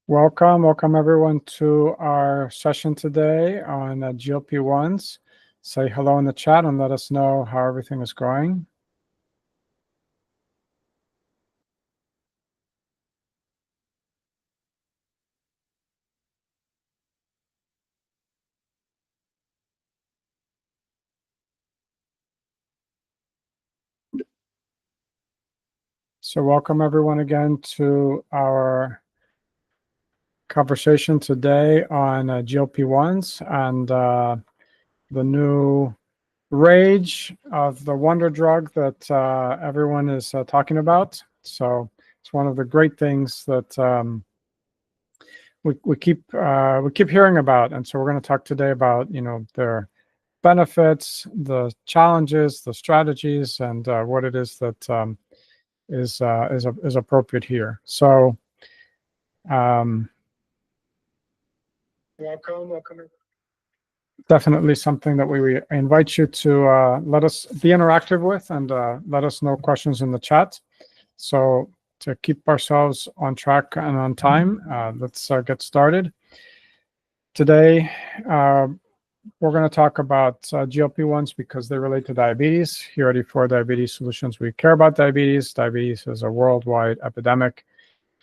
Welcome everyone to our session today on GLP-1s. Say hello in the chat and let us know how everything is going. So welcome everyone again to our conversation today on GLP-1s and the new rage of the wonder drug that everyone is talking about. So it's one of the great things that we keep hearing about, and so we're going to talk today about their benefits, the challenges, the strategies, and what it is that is appropriate here. So welcome. Definitely something that we invite you to let us be interactive with, and let us know questions in the chat. So to keep ourselves on track and on time, let's get started. Today, we're going to talk about GLP-1s because they relate to diabetes. Here at E4 Diabetes Solutions, we care about diabetes. Diabetes is a worldwide epidemic.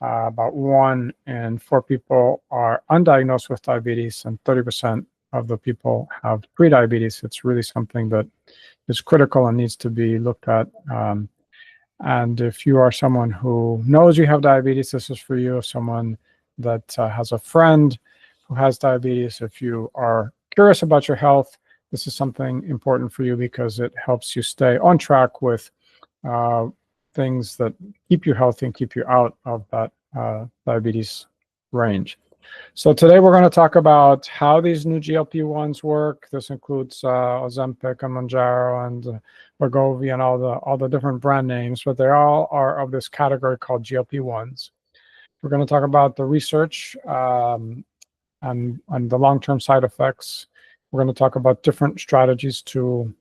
About 1 in 4 people are undiagnosed with diabetes, and 30% of the people have prediabetes. It's really something that is critical and needs to be looked at. And if you are someone who knows you have diabetes, this is for you. Someone that has a friend who has diabetes, if you are curious about your health, this is something important for you because it helps you stay on track with things that keep you healthy and keep you out of that diabetes range. So today we're going to talk about how these new GLP-1s work. This includes Ozempic and Mounjaro and Wegovy and all the different brand names, but they all are of this category called GLP-1s. We're going to talk about the research and the long-term side effects. We're going to talk about different strategies to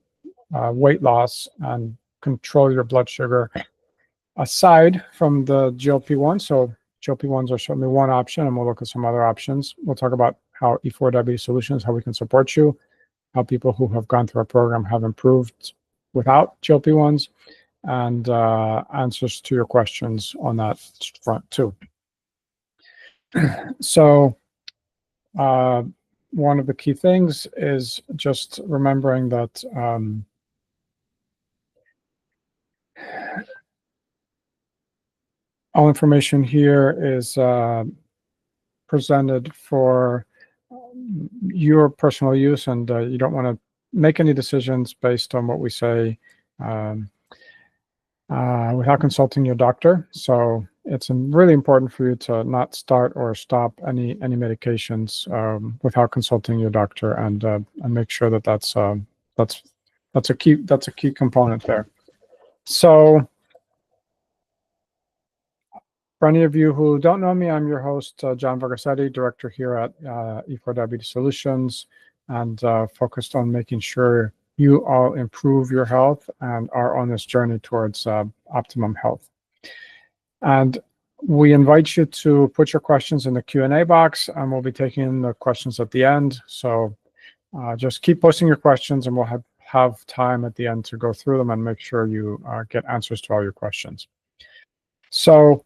weight loss and control your blood sugar aside from the GLP-1. So GLP-1s are certainly one option, and we'll look at some other options. We'll talk about how E4 Diabetes Solutions, how we can support you, how people who have gone through our program have improved without GLP-1s, and answers to your questions on that front too. So one of the key things is just remembering that all information here is presented for your personal use, and you don't want to make any decisions based on what we say without consulting your doctor. So it's really important for you to not start or stop any medications without consulting your doctor, and make sure that that's a key component there. So for any of you who don't know me, I'm your host, John Vargasetti, director here at E4 Diabetes Solutions, and focused on making sure you all improve your health and are on this journey towards optimum health. And we invite you to put your questions in the Q&A box, and we'll be taking the questions at the end. So just keep posting your questions, and we'll have time at the end to go through them and make sure you get answers to all your questions. So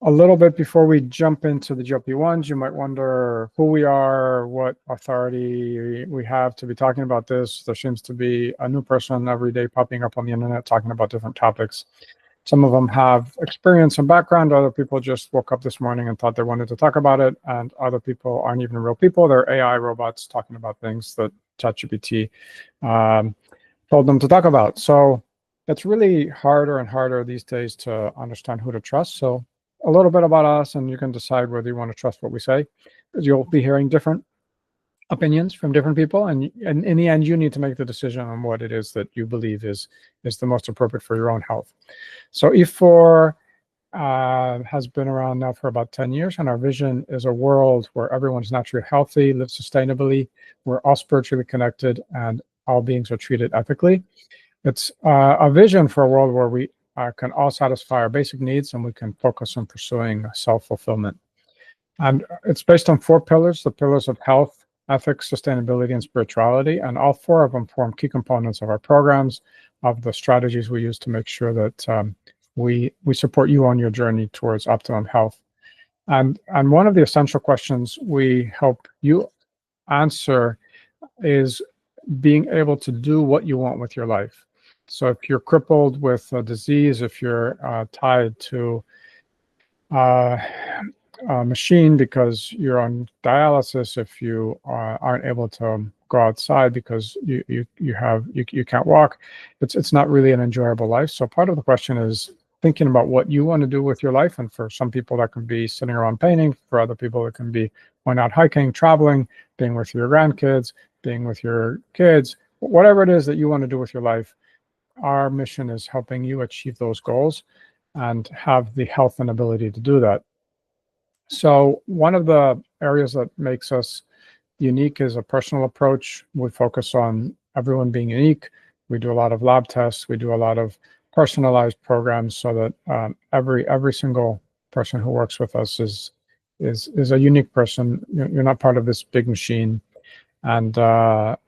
a little bit before we jump into the GLP-1s, you might wonder who we are, what authority we have to be talking about this. There seems to be a new person every day popping up on the internet talking about different topics. Some of them have experience and background. Other people just woke up this morning and thought they wanted to talk about it. And other people aren't even real people. They're AI robots talking about things that ChatGPT told them to talk about. So it's really harder and harder these days to understand who to trust. So a little bit about us, and you can decide whether you want to trust what we say, because you'll be hearing different opinions from different people, and in the end, you need to make the decision on what it is that you believe is the most appropriate for your own health. So E4 has been around now for about 10 years, and our vision is a world where everyone's naturally healthy, lives sustainably, we're all spiritually connected, and all beings are treated ethically. It's a vision for a world where we can all satisfy our basic needs, and we can focus on pursuing self-fulfillment. And it's based on 4 pillars, the pillars of health, ethics, sustainability, and spirituality. And all 4 of them form key components of our programs, of the strategies we use to make sure that we support you on your journey towards optimum health. And one of the essential questions we help you answer is being able to do what you want with your life. So if you're crippled with a disease, if you're tied to a machine because you're on dialysis, if you aren't able to go outside because you can't walk, it's not really an enjoyable life. So part of the question is thinking about what you want to do with your life. And for some people that can be sitting around painting. For other people it can be going out hiking, traveling, being with your grandkids, being with your kids, whatever it is that you want to do with your life. Our mission is helping you achieve those goals and have the health and ability to do that. So one of the areas that makes us unique is a personal approach. We focus on everyone being unique. We do a lot of lab tests. We do a lot of personalized programs so that every single person who works with us is a unique person. You're not part of this big machine. And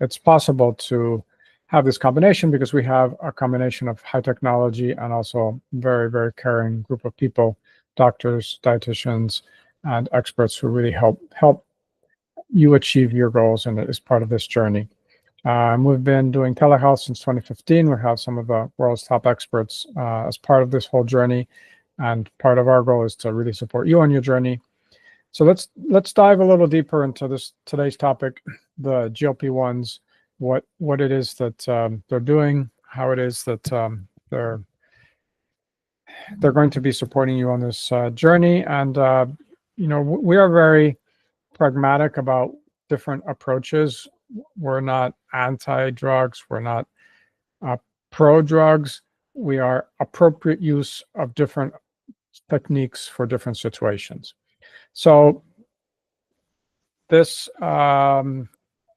it's possible to have this combination because we have a combination of high technology and also very, very caring group of people, doctors, dietitians, and experts who really help you achieve your goals and is part of this journey. We've been doing telehealth since 2015. We have some of the world's top experts as part of this whole journey. And part of our goal is to really support you on your journey. So let's dive a little deeper into today's topic, the GLP-1s, what it is that they're doing, how it is that they're going to be supporting you on this journey. And we are very pragmatic about different approaches. We're not anti-drugs. We're not pro-drugs. We are appropriate use of different techniques for different situations. So this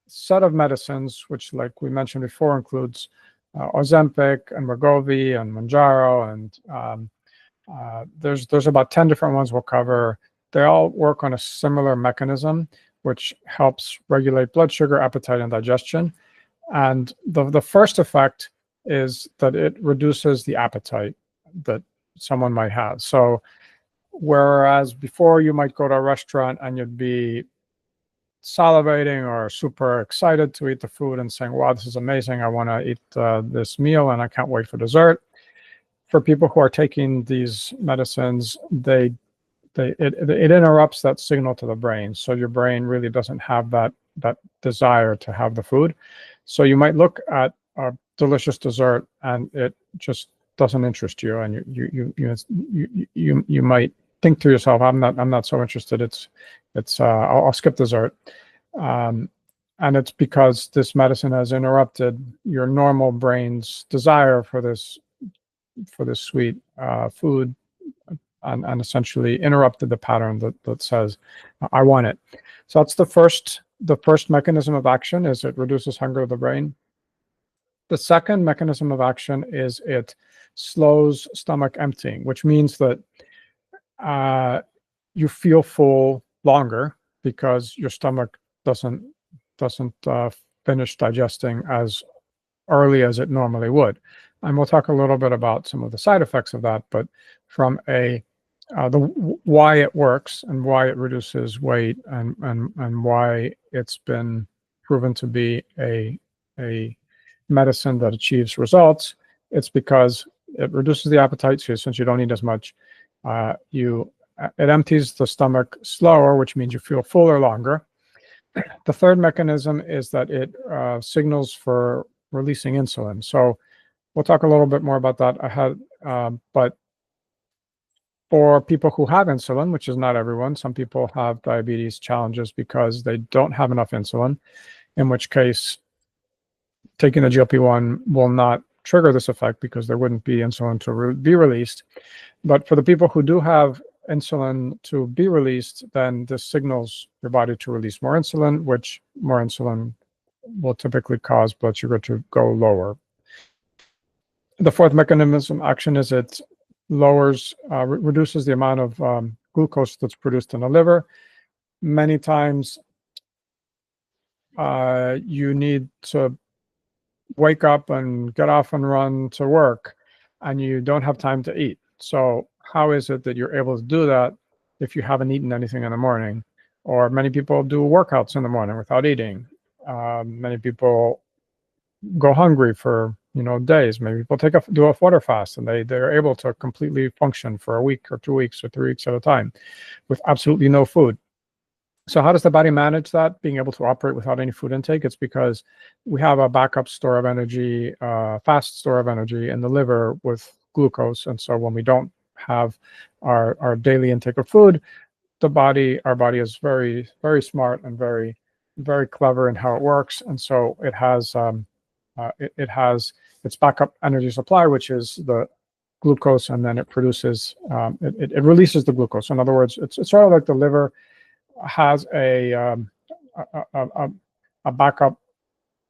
set of medicines, which, like we mentioned before, includes Ozempic and Wegovy and Mounjaro, and there's about 10 different ones we'll cover. They all work on a similar mechanism, which helps regulate blood sugar, appetite, and digestion. And the first effect is that it reduces the appetite that someone might have. So whereas before you might go to a restaurant and you'd be salivating or super excited to eat the food and saying, wow, this is amazing, I want to eat this meal and I can't wait for dessert. For people who are taking these medicines, it interrupts that signal to the brain. So your brain really doesn't have that desire to have the food. So you might look at a delicious dessert and it just doesn't interest you, and you might think to yourself, I'm not so interested. I'll skip dessert. And it's because this medicine has interrupted your normal brain's desire for this sweet food, and essentially interrupted the pattern that says, I want it. So that's the first mechanism of action, is it reduces hunger of the brain. The second mechanism of action is it slows stomach emptying, which means that you feel full longer because your stomach doesn't finish digesting as early as it normally would. And we'll talk a little bit about some of the side effects of that, but from why it works and why it reduces weight and why it's been proven to be a medicine that achieves results, it's because it reduces the appetite. So since you don't eat as much, it empties the stomach slower, which means you feel fuller longer. The third mechanism is that it signals for releasing insulin. So we'll talk a little bit more about that ahead. But for people who have insulin, which is not everyone, some people have diabetes challenges because they don't have enough insulin, in which case taking the GLP-1 will not trigger this effect because there wouldn't be insulin to be released. But for the people who do have insulin to be released, then this signals your body to release more insulin, which more insulin will typically cause blood sugar to go lower. The fourth mechanism of action is it reduces the amount of glucose that's produced in the liver, many times you need to wake up and get off and run to work, and you don't have time to eat. So how is it that you're able to do that if you haven't eaten anything in the morning? Or many people do workouts in the morning without eating. Many people go hungry for days. Maybe people do a water fast, and they're able to completely function for a week or 2 weeks or 3 weeks at a time with absolutely no food. So how does the body manage that, being able to operate without any food intake? It's because we have a backup store of energy, fast store of energy in the liver with glucose. And so when we don't have our daily intake of food, our body is very, very smart and very, very clever in how it works. And so it has it has its backup energy supply, which is the glucose, and then it produces it releases the glucose. So in other words, it's sort of like the liver has a backup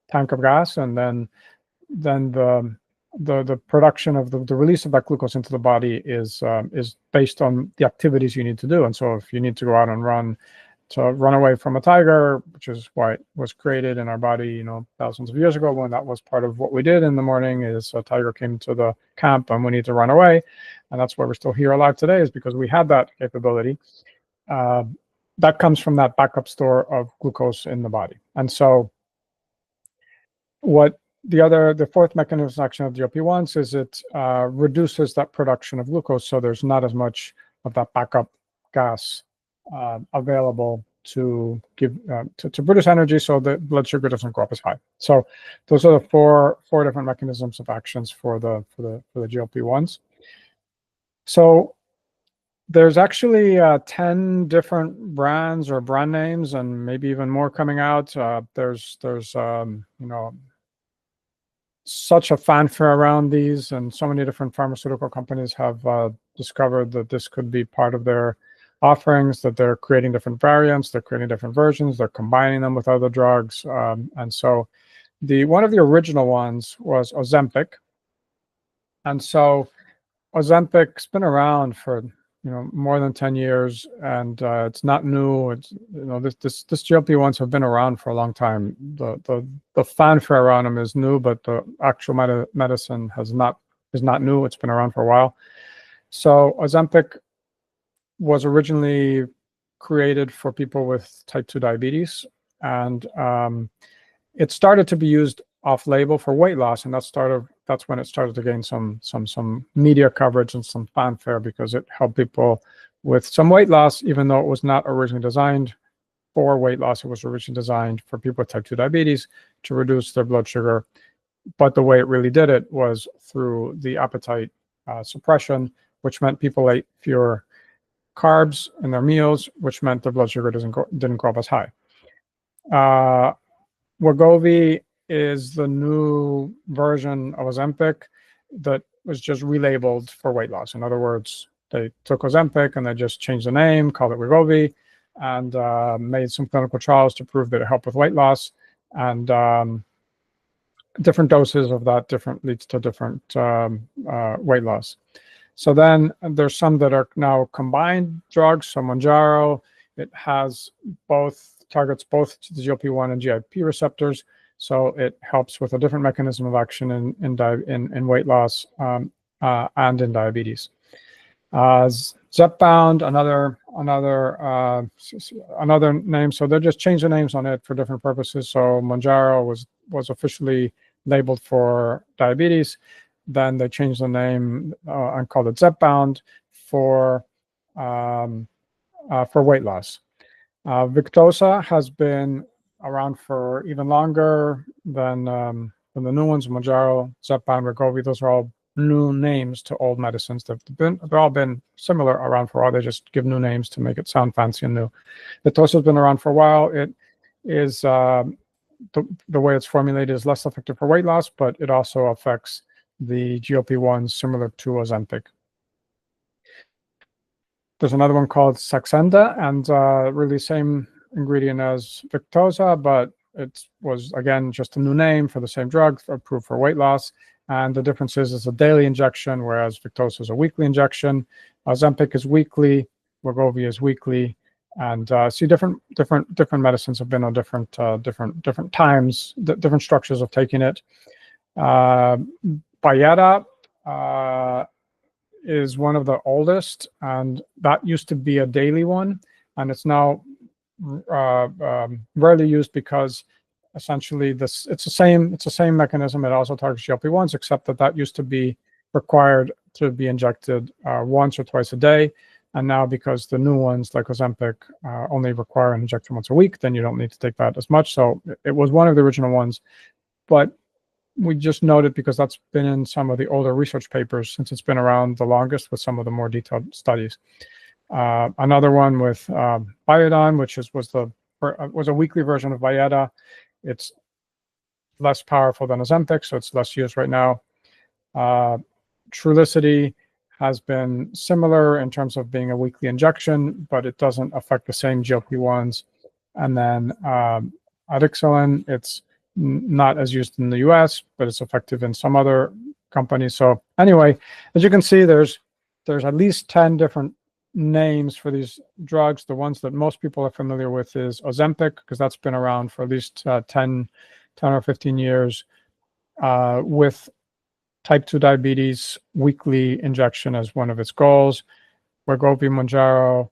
tank of gas, and then the production of the release of that glucose into the body is based on the activities you need to do. And so if you need to go out and run away from a tiger, which is why it was created in our body, thousands of years ago, when that was part of what we did in the morning, is a tiger came to the camp and we need to run away. And that's why we're still here alive today, is because we had that capability. That comes from that backup store of glucose in the body. And so what the fourth mechanism of action of GLP-1s is it reduces that production of glucose, so there's not as much of that backup gas available to give to produce energy, so the blood sugar doesn't go up as high. So those are the four different mechanisms of actions for the GLP-1s. So there's actually 10 different brands or brand names, and maybe even more coming out. There's such a fanfare around these, and so many different pharmaceutical companies have discovered that this could be part of their offerings, that they're creating different variants, they're creating different versions, they're combining them with other drugs. And so one of the original ones was Ozempic. And so Ozempic's been around for more than 10 years, and it's not new. It's this GLP-1s have been around for a long time. The fanfare around them is new, but the actual medicine is not new. It's been around for a while. So Ozempic was originally created for people with type 2 diabetes, and it started to be used off-label for weight loss, and that's when it started to gain some media coverage and some fanfare, because it helped people with some weight loss, even though it was not originally designed for weight loss. It was originally designed for people with type 2 diabetes to reduce their blood sugar. But the way it really did it was through the appetite suppression, which meant people ate fewer carbs in their meals, which meant their blood sugar didn't go up as high. Wegovy is the new version of Ozempic that was just relabeled for weight loss. In other words, they took Ozempic and they just changed the name, called it Wegovy, and made some clinical trials to prove that it helped with weight loss. And different doses of that leads to different weight loss. So then there's some that are now combined drugs. So Mounjaro, it targets both the GLP-1 and GIP receptors. So it helps with a different mechanism of action in weight loss and in diabetes. Zepbound, another name. So they just changed the names on it for different purposes. So Mounjaro was officially labeled for diabetes. Then they changed the name and called it Zepbound for weight loss. Victoza has been around for even longer than the new ones. Mounjaro, Zepbound, Wegovy, those are all new names to old medicines. They've all been similar around for a while. They just give new names to make it sound fancy and new. Victoza has been around for a while. It is the way it's formulated is less effective for weight loss, but it also affects the GLP-1s similar to Ozempic. There's another one called Saxenda, and really same ingredient as Victoza, but it was, again, just a new name for the same drug, approved for weight loss. And the difference is it's a daily injection, whereas Victoza is a weekly injection. Ozempic is weekly, Wegovy is weekly, And see, different medicines have been on different times, different structures of taking it. Bayeta is one of the oldest, and that used to be a daily one, and it's now rarely used because essentially it's the same mechanism. It also targets GLP-1s, except that used to be required to be injected once or twice a day. And now, because the new ones like Ozempic only require an injection once a week, then you don't need to take that as much. So it was one of the original ones, but we just noted because that's been in some of the older research papers since it's been around the longest with some of the more detailed studies. Another one with Biodon, which was a weekly version of Byetta. It's less powerful than Ozempic, so it's less used right now. Trulicity has been similar in terms of being a weekly injection, but it doesn't affect the same GLP-1s. And then Adixolin, it's not as used in the US, but it's effective in some other companies. So anyway, as you can see, there's at least 10 different names for these drugs. The ones that most people are familiar with is Ozempic, because that's been around for at least 10 or 15 years, with type 2 diabetes, weekly injection as one of its goals. Wegovy, Mounjaro,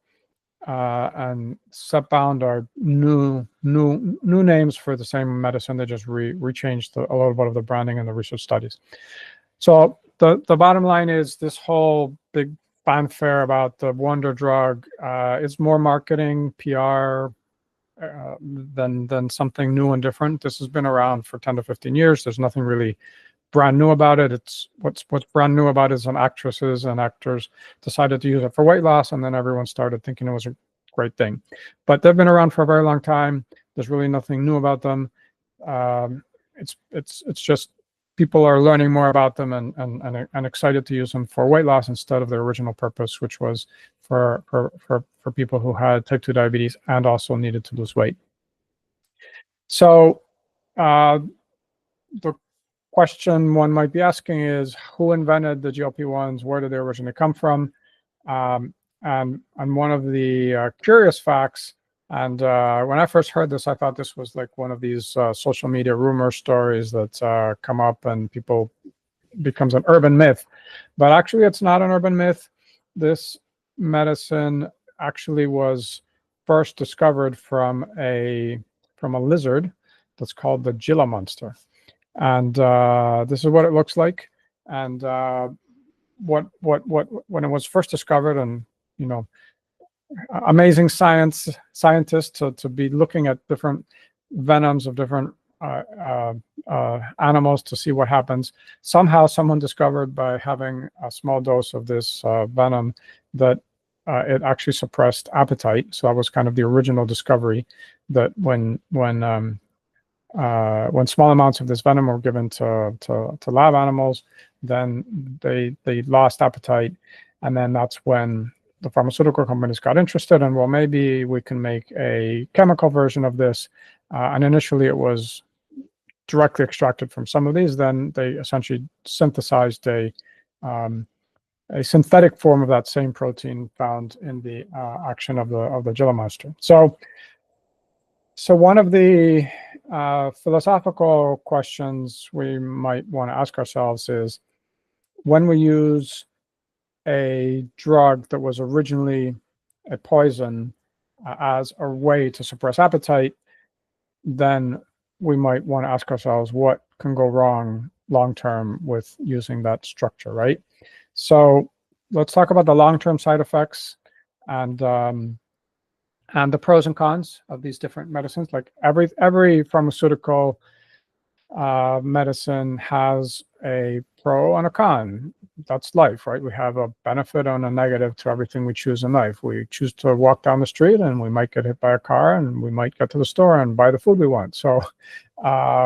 and Zepbound are new names for the same medicine. They just rechanged a little bit of the branding and the research studies. So the bottom line is, this whole big fanfare about the wonder drug is more marketing, PR, than something new and different. This has been around for 10 to 15 years. There's nothing really brand new about it. It's what's brand new about it is some actresses and actors decided to use it for weight loss, and then everyone started thinking it was a great thing. But they've been around for a very long time. There's really nothing new about them. It's just people are learning more about them and excited to use them for weight loss instead of their original purpose, which was for people who had type 2 diabetes and also needed to lose weight. So the question one might be asking is, who invented the GLP-1s? Where did they originally come from? And one of the curious facts, and when I first heard this, I thought this was like one of these social media rumor stories that come up and people becomes an urban myth. But actually, it's not an urban myth. This medicine actually was first discovered from a lizard that's called the Gila monster. And this is what it looks like. And when it was first discovered, and amazing scientists to be looking at different venoms of different animals to see what happens. Somehow, someone discovered by having a small dose of this venom that it actually suppressed appetite. So that was kind of the original discovery, that when small amounts of this venom were given to lab animals, then they lost appetite, and then that's when the pharmaceutical companies got interested, and well, maybe we can make a chemical version of this. And initially, it was directly extracted from some of these. Then they essentially synthesized a synthetic form of that same protein found in the action of the Gila monster. So one of the philosophical questions we might want to ask ourselves is, when we use a drug that was originally a poison as a way to suppress appetite, then we might want to ask ourselves what can go wrong long-term with using that structure, right? So let's talk about the long-term side effects and the pros and cons of these different medicines. Like every pharmaceutical medicine has a pro and a con. That's life, right? We have a benefit and a negative to everything we choose in life. We choose to walk down the street and we might get hit by a car, and we might get to the store and buy the food we want. So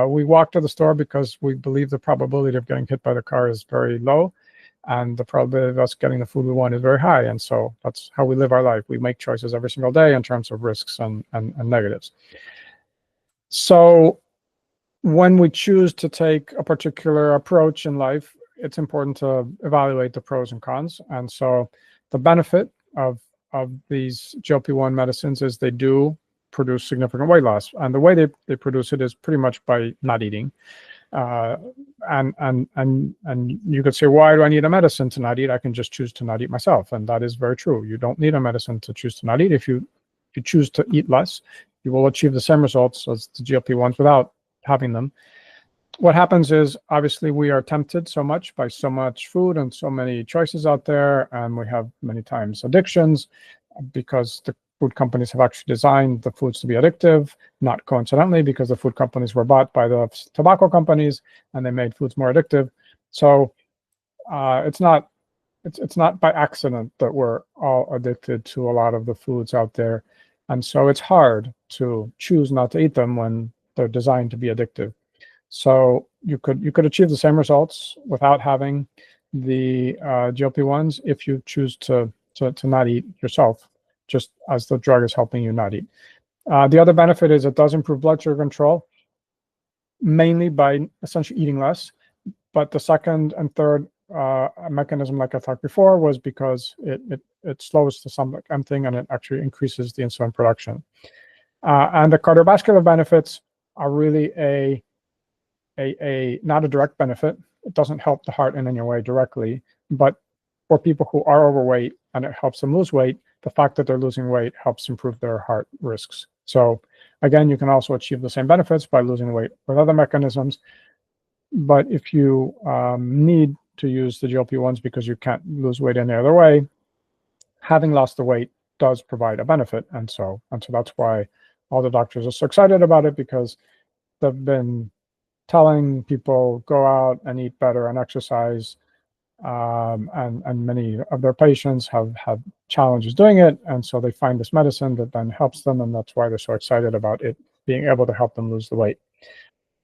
we walk to the store because we believe the probability of getting hit by the car is very low, and the probability of us getting the food we want is very high. And so that's how we live our life. We make choices every single day in terms of risks and negatives. So when we choose to take a particular approach in life, it's important to evaluate the pros and cons. And so the benefit of these GLP-1 medicines is they do produce significant weight loss, and the way they produce it is pretty much by not eating. And you could say, why do I need a medicine to not eat? I can just choose to not eat myself, and that is very true. You don't need a medicine to choose to not eat. If you choose to eat less, you will achieve the same results as the GLP-1s without having them. What happens is, obviously, we are tempted so much by so much food and so many choices out there, and we have many times addictions because the food companies have actually designed the foods to be addictive, not coincidentally, because the food companies were bought by the tobacco companies and they made foods more addictive. So it's not by accident that we're all addicted to a lot of the foods out there. And so it's hard to choose not to eat them when they're designed to be addictive. So you could achieve the same results without having the GLP-1s if you choose to not eat yourself, just as the drug is helping you not eat. The other benefit is it does improve blood sugar control, mainly by essentially eating less. But the second and third mechanism, like I talked before, was because it slows the stomach emptying and it actually increases the insulin production. And the cardiovascular benefits are really not a direct benefit. It doesn't help the heart in any way directly, but for people who are overweight and it helps them lose weight, the fact that they're losing weight helps improve their heart risks. So again, you can also achieve the same benefits by losing weight with other mechanisms. But if you need to use the GLP-1s because you can't lose weight any other way, having lost the weight does provide a benefit. And so that's why all the doctors are so excited about it, because they've been telling people go out and eat better and exercise, and many of their patients have had challenges doing it, and so they find this medicine that then helps them, and that's why they're so excited about it being able to help them lose the weight.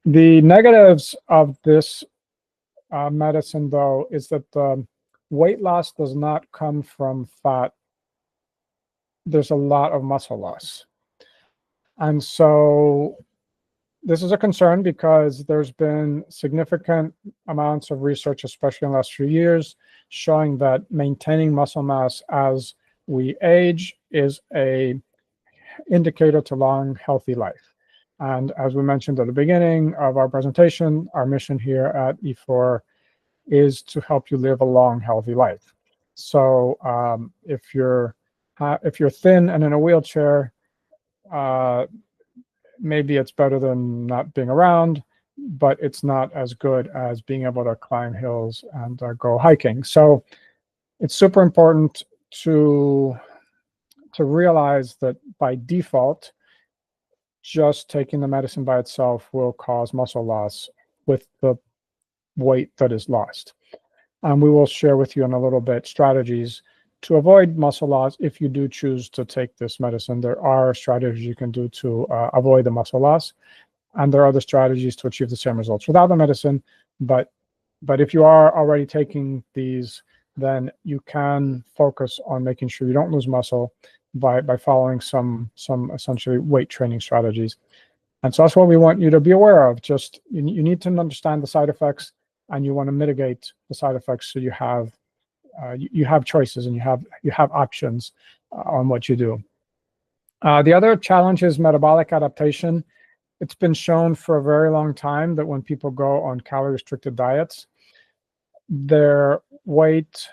The negatives of this medicine, though, is that the weight loss does not come from fat. There's a lot of muscle loss, and so this is a concern because there's been significant amounts of research, especially in the last few years, showing that maintaining muscle mass as we age is an indicator to long, healthy life. And as we mentioned at the beginning of our presentation, our mission here at E4 is to help you live a long, healthy life. So if you're thin and in a wheelchair, maybe it's better than not being around, but it's not as good as being able to climb hills and go hiking. So it's super important to realize that by default, just taking the medicine by itself will cause muscle loss with the weight that is lost. And we will share with you in a little bit strategies to avoid muscle loss if you do choose to take this medicine. There are strategies you can do to avoid the muscle loss, and there are other strategies to achieve the same results without the medicine. But if you are already taking these, then you can focus on making sure you don't lose muscle by following some essentially weight training strategies. And so that's what we want you to be aware of. Just you need to understand the side effects, and you want to mitigate the side effects so you have choices and you have options on what you do. The other challenge is metabolic adaptation. It's been shown for a very long time that when people go on calorie-restricted diets, their weight,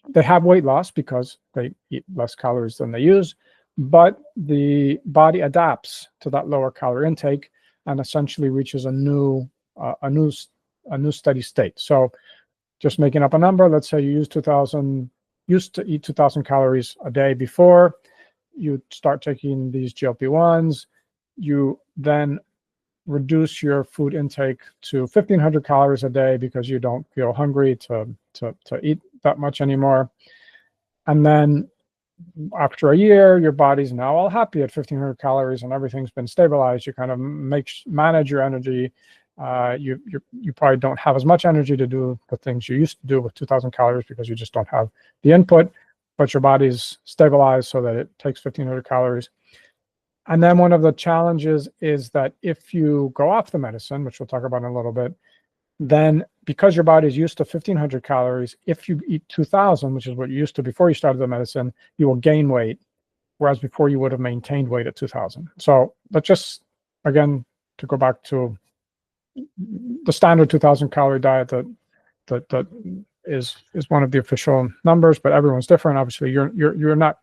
they have weight loss because they eat less calories than they use, but the body adapts to that lower calorie intake and essentially reaches a new steady state. So just making up a number, let's say you used to eat 2,000 calories a day before you start taking these GLP-1s, you then reduce your food intake to 1,500 calories a day because you don't feel hungry to eat that much anymore. And then after a year, your body's now all happy at 1,500 calories and everything's been stabilized. You kind of manage your energy. You probably don't have as much energy to do the things you used to do with 2,000 calories because you just don't have the input, but your body's stabilized so that it takes 1,500 calories. And then one of the challenges is that if you go off the medicine, which we'll talk about in a little bit, then because your body is used to 1,500 calories, if you eat 2,000, which is what you used to before you started the medicine, you will gain weight, whereas before you would have maintained weight at 2,000. So let's just, again, to go back to the standard 2,000 calorie diet that is one of the official numbers, but everyone's different. Obviously, you're not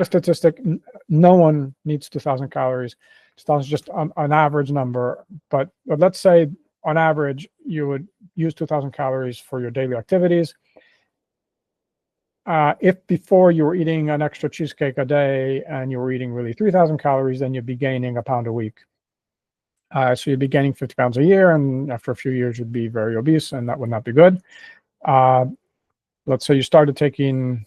a statistic. No one needs 2,000 calories. 2,000 is just an average number. But let's say on average you would use 2,000 calories for your daily activities. If before you were eating an extra cheesecake a day and you were eating really 3,000 calories, then you'd be gaining a pound a week. So you'd be gaining 50 pounds a year, and after a few years, you'd be very obese, and that would not be good. Let's say you started taking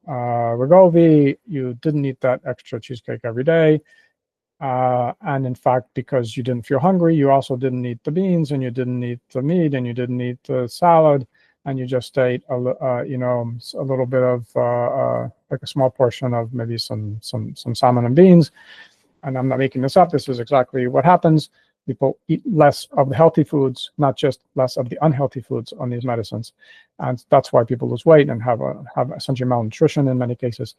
Wegovy, you didn't eat that extra cheesecake every day. And in fact, because you didn't feel hungry, you also didn't eat the beans, and you didn't eat the meat, and you didn't eat the salad, and you just ate a little bit of like a small portion of maybe some salmon and beans. And I'm not making this up. This is exactly what happens. People eat less of the healthy foods, not just less of the unhealthy foods on these medicines, and that's why people lose weight and have essentially malnutrition in many cases.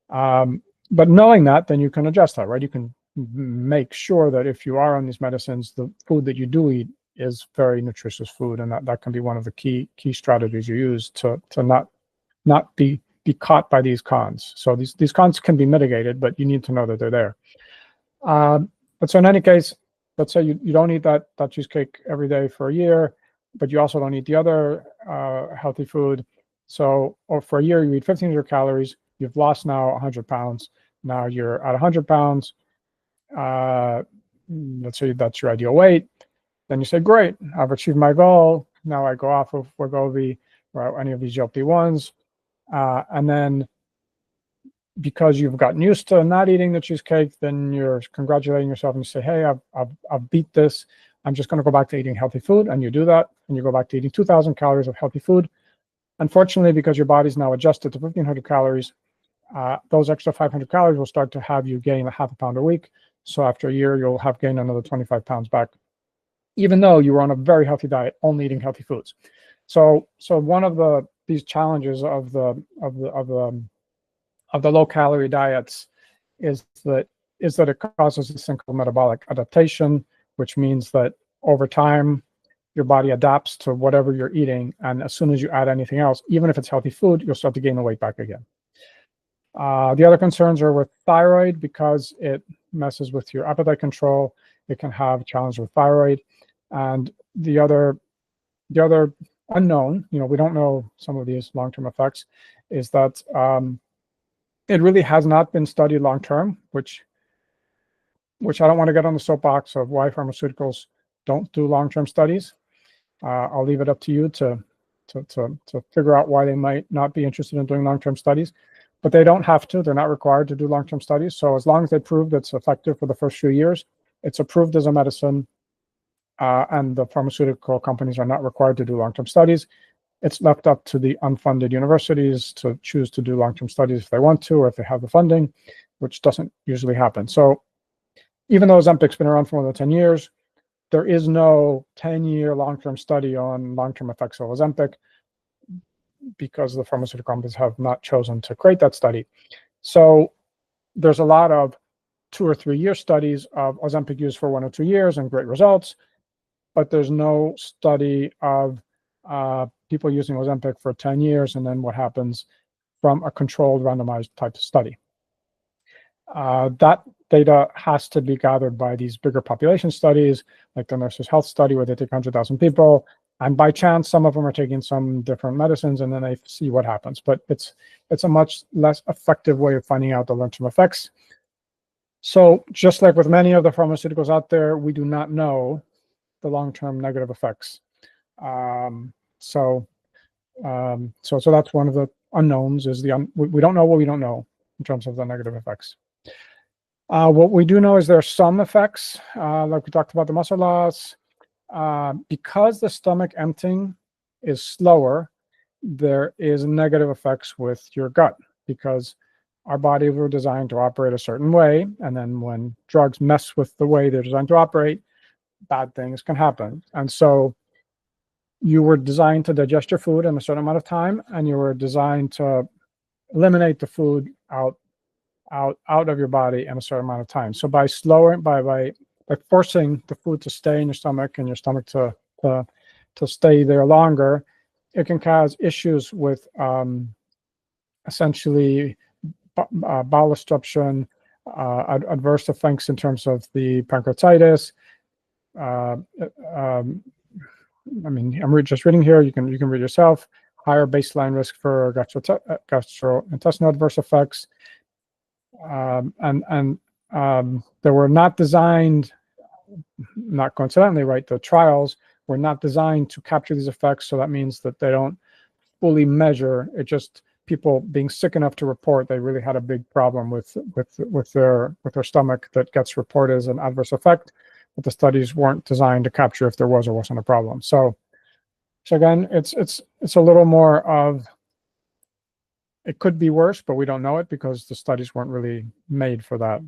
But knowing that, then you can adjust that, right? You can make sure that if you are on these medicines, the food that you do eat is very nutritious food, and that can be one of the key strategies you use to not be caught by these cons. So these cons can be mitigated, but you need to know that they're there. But so in any case, let's say you don't eat that cheesecake every day for a year, but you also don't eat the other healthy food. So for a year, you eat 1,500 calories. You've lost now 100 pounds. Now you're at 100 pounds. Let's say that's your ideal weight. Then you say, great, I've achieved my goal. Now I go off of Wegovy or any of these GLP-1s. And then because you've gotten used to not eating the cheesecake, then you're congratulating yourself and you say, hey, I've beat this. I'm just going to go back to eating healthy food. And you do that, and you go back to eating 2,000 calories of healthy food. Unfortunately, because your body's now adjusted to 1,500 calories, those extra 500 calories will start to have you gain a half a pound a week. So after a year, you'll have gained another 25 pounds back, even though you were on a very healthy diet, only eating healthy foods. So one of these challenges of the low calorie diets is that it causes this thing called metabolic adaptation, which means that over time your body adapts to whatever you're eating, and as soon as you add anything else, even if it's healthy food, you'll start to gain the weight back again. The other concerns are with thyroid, because it messes with your appetite control. It can have challenges with thyroid, and the other unknown, we don't know some of these long-term effects, is that it really has not been studied long-term, which I don't want to get on the soapbox of why pharmaceuticals don't do long-term studies. I'll leave it up to you to figure out why they might not be interested in doing long-term studies, but they don't have to. They're not required to do long-term studies. So as long as they prove that it's effective for the first few years, it's approved as a medicine, and the pharmaceutical companies are not required to do long-term studies. It's left up to the unfunded universities to choose to do long-term studies if they want to, or if they have the funding, which doesn't usually happen. So even though Ozempic's been around for more than 10 years, there is no 10-year long-term study on long-term effects of Ozempic, because the pharmaceutical companies have not chosen to create that study. So there's a lot of 2 or 3 year studies of Ozempic use for 1 or 2 years and great results, but there's no study of people using Ozempic for 10 years and then what happens from a controlled randomized type of study. That data has to be gathered by these bigger population studies, like the Nurses Health study, where they take 100,000 people, and by chance, some of them are taking some different medicines, and then they see what happens. But it's a much less effective way of finding out the long-term effects. So just like with many of the pharmaceuticals out there, we do not know the long-term negative effects. So that's one of the unknowns, is we don't know what we don't know in terms of the negative effects. What we do know is there are some effects, like we talked about the muscle loss. Because the stomach emptying is slower, there is negative effects with your gut, because our bodies were designed to operate a certain way, and then when drugs mess with the way they're designed to operate, bad things can happen. And so you were designed to digest your food in a certain amount of time, and you were designed to eliminate the food out of your body in a certain amount of time. So by forcing the food to stay in your stomach and your stomach to stay there longer, it can cause issues with essentially bowel obstruction, adverse effects in terms of the pancreatitis. I mean, I'm just reading here. You can read yourself. Higher baseline risk for gastrointestinal adverse effects, and they were not designed, not coincidentally, right? The trials were not designed to capture these effects, so that means that they don't fully measure. It just people being sick enough to report they really had a big problem with their stomach that gets reported as an adverse effect, but the studies weren't designed to capture if there was or wasn't a problem. So again, it's a little more of, it could be worse, but we don't know it because the studies weren't really made for that.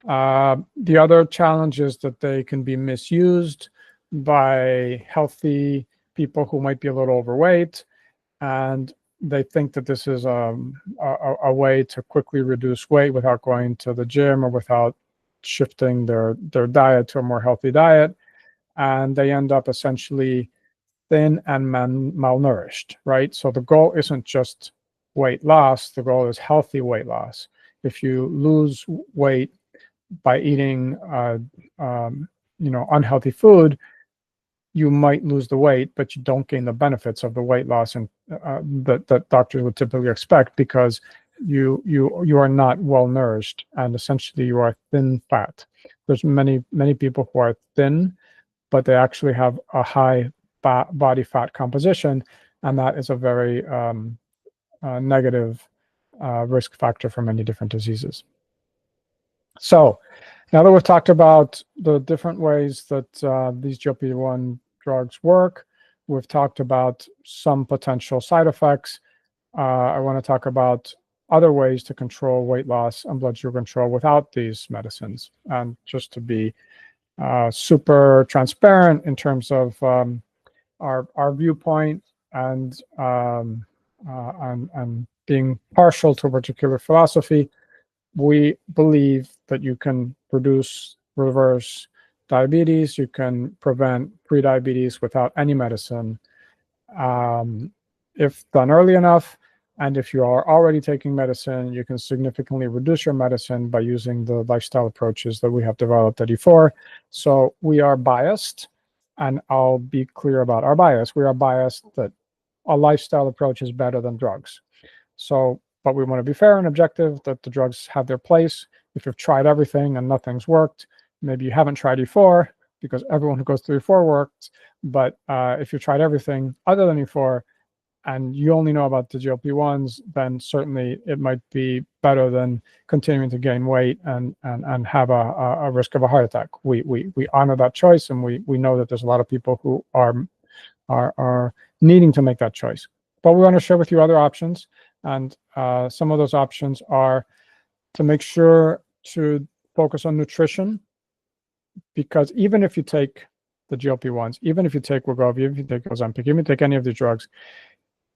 The other challenge is that they can be misused by healthy people who might be a little overweight, and they think that this is a way to quickly reduce weight without going to the gym or without shifting their diet to a more healthy diet, and they end up essentially thin and malnourished, right? So the goal isn't just weight loss, the goal is healthy weight loss. If you lose weight by eating unhealthy food, you might lose the weight, but you don't gain the benefits of the weight loss and that doctors would typically expect, because you are not well nourished, and essentially you are thin fat. There's many people who are thin, but they actually have a high body fat composition, and that is a very negative risk factor for many different diseases. So now that we've talked about the different ways that these GLP-1 drugs work, we've talked about some potential side effects. I want to talk about other ways to control weight loss and blood sugar control without these medicines. And just to be super transparent in terms of our viewpoint and being partial to a particular philosophy, we believe that you can reverse diabetes, you can prevent prediabetes without any medicine, if done early enough. And if you are already taking medicine, you can significantly reduce your medicine by using the lifestyle approaches that we have developed at E4. So we are biased, and I'll be clear about our bias. We are biased that a lifestyle approach is better than drugs. So, but we want to be fair and objective, that the drugs have their place. If you've tried everything and nothing's worked, maybe you haven't tried E4, because everyone who goes through E4 works. But if you tried everything other than E4, and you only know about the GLP-1s, then certainly it might be better than continuing to gain weight and have a risk of a heart attack. We honor that choice, and we know that there's a lot of people who are needing to make that choice. But we want to share with you other options, and some of those options are to make sure to focus on nutrition, because even if you take the GLP-1s, even if you take Wegovy, even if you take Ozempic, even if you take any of these drugs,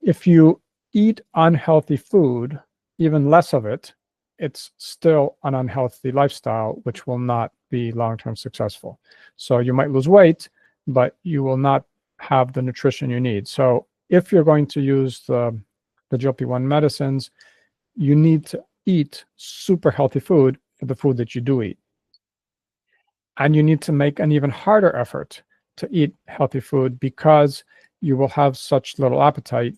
if you eat unhealthy food, even less of it, it's still an unhealthy lifestyle, which will not be long-term successful. So you might lose weight, but you will not have the nutrition you need. So if you're going to use the GLP-1 medicines, you need to eat super healthy food for the food that you do eat. And you need to make an even harder effort to eat healthy food, because you will have such little appetite.